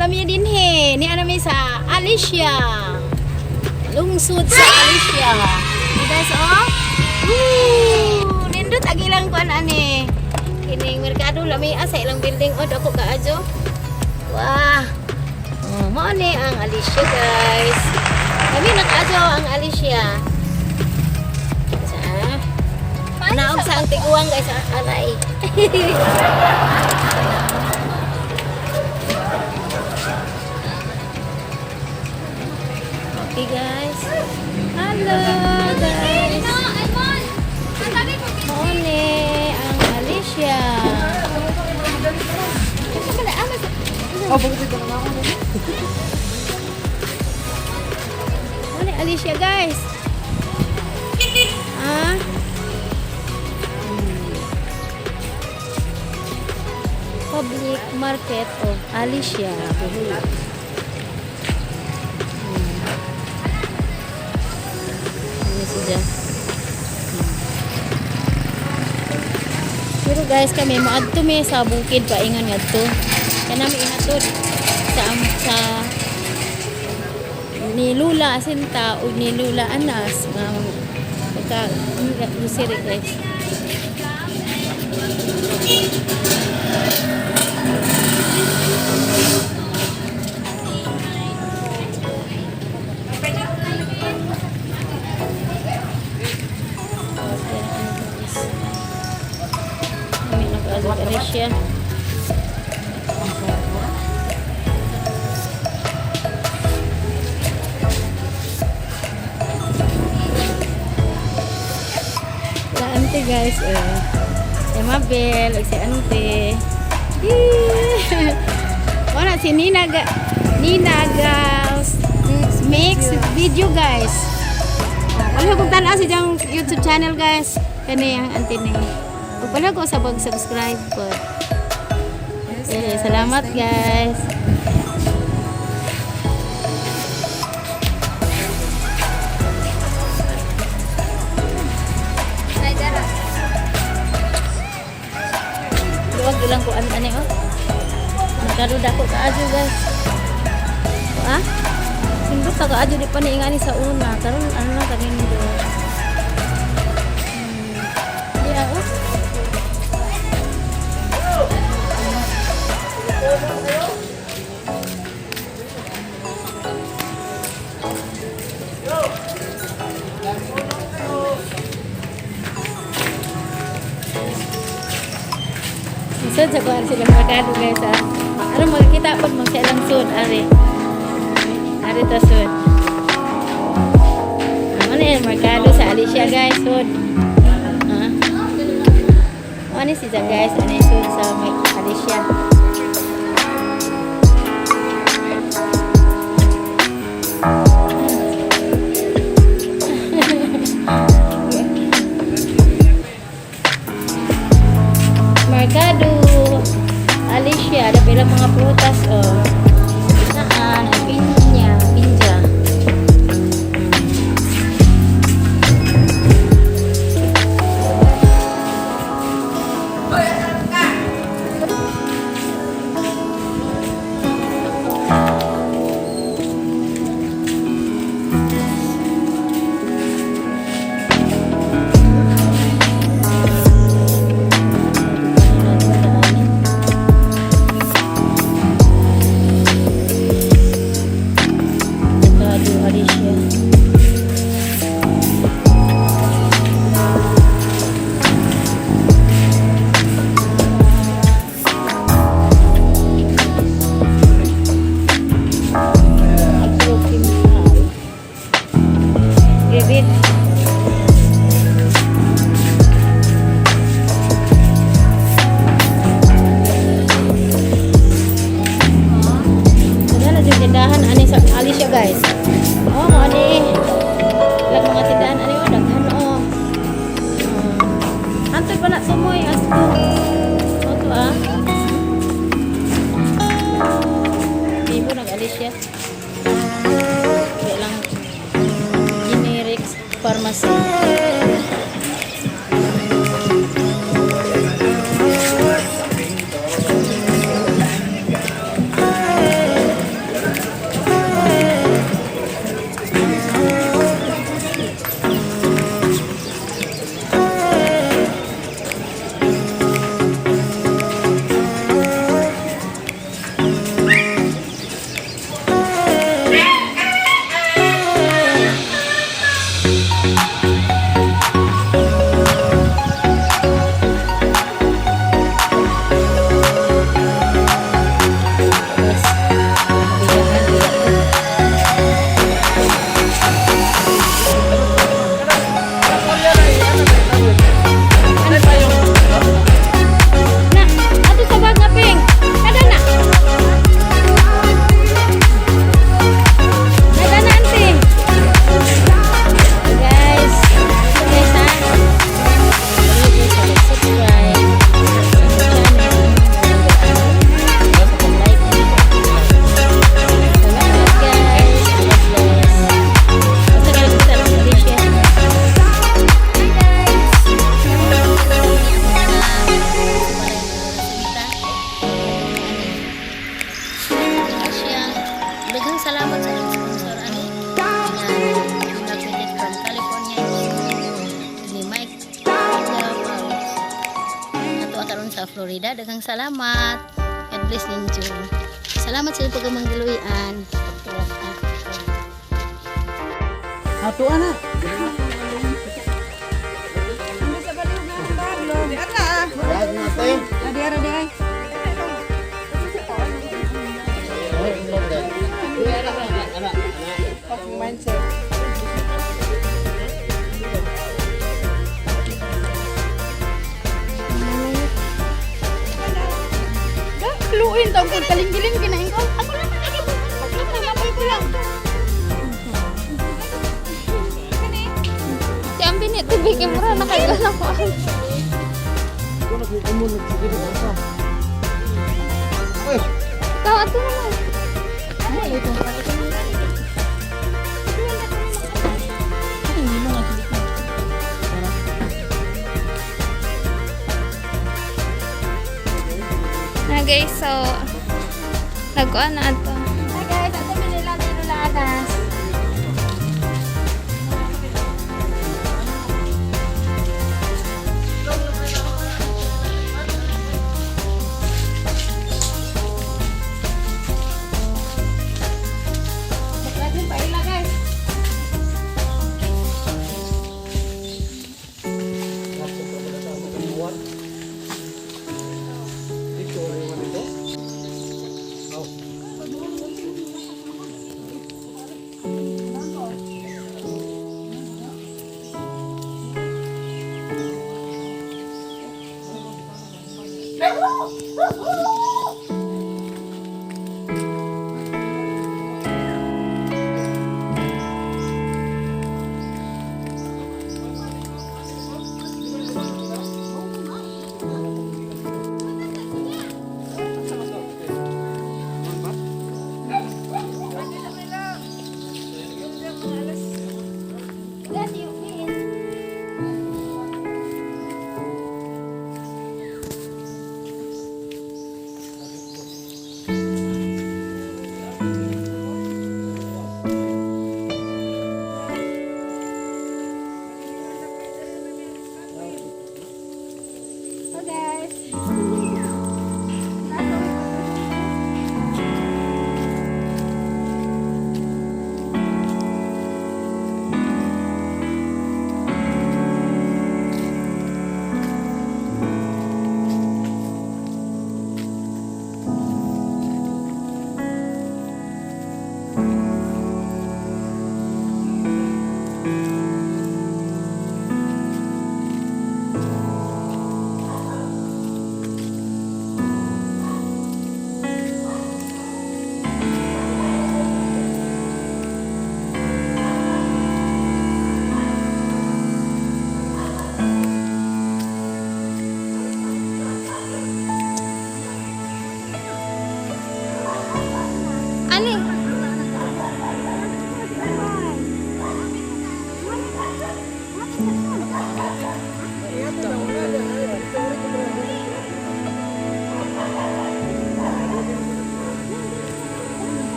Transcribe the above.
lami din he. Ni ano sa ALICIA. Lungsod sa ALICIA. Guys, oh. Nindot agilang kuan ani. Kining merkado lami sa ilang building oh dako kaajo. Wah. Oh, mao ni ang ALICIA, guys. Kami nakaajo ang ALICIA. Naog sa ang tiguang guys, aray. Okay guys. Hello guys. Mone ang ALICIA. Mone ALICIA guys. Ah. Public Market of ALICIA, BOHOL. Ini sudah. Pero guys kami maadto mi sa bukid paingon ngadto. Kanami inatod sa ni Lula Asinta o ni Lula Anas nga pagka siri guys. ALICIA. La ante guys Mabel si ante. Wala si Nina guys makes video guys. Wala kong tanaw sa diyang YouTube channel guys. Kani ang ante ni. Wala ko sa pag-subscribe po. Salamat guys. Luwag ilang ko ano oh. Nagkaroon ako kaajo guys. Ah? Sindot ka kaajo di pa niingani sa una. Karon ano na kanin do. Iya oh. Sud sa kuan sila merkado guys ha. Ano makikita pod mo sa ilang sud ari. Ari ta sud. Ano ni merkado sa ALICIA guys sud. Ha. Ano si guys ani sud sa ALICIA. Merkado ALICIA ada bilang mga prutas oh. Saan ang pinya, pinja. dyan sa Florida. Daghang salamat. God bless ninyo. Salamat sa inyong pagmanggiluyan. Ato ana. Mindset. Luin daw kung kaling-giling kinain ko. Ako lang namay ko lang. Si Ambi ni tubig yung mura nakagala ko. Ako nagkukumon nagsigil ako. Ikaw ato naman. Ay, ito pa ito. Na guys, so nagkuhan na ito. Hi guys, ato nila niluladas. Baklasin pa ila guys.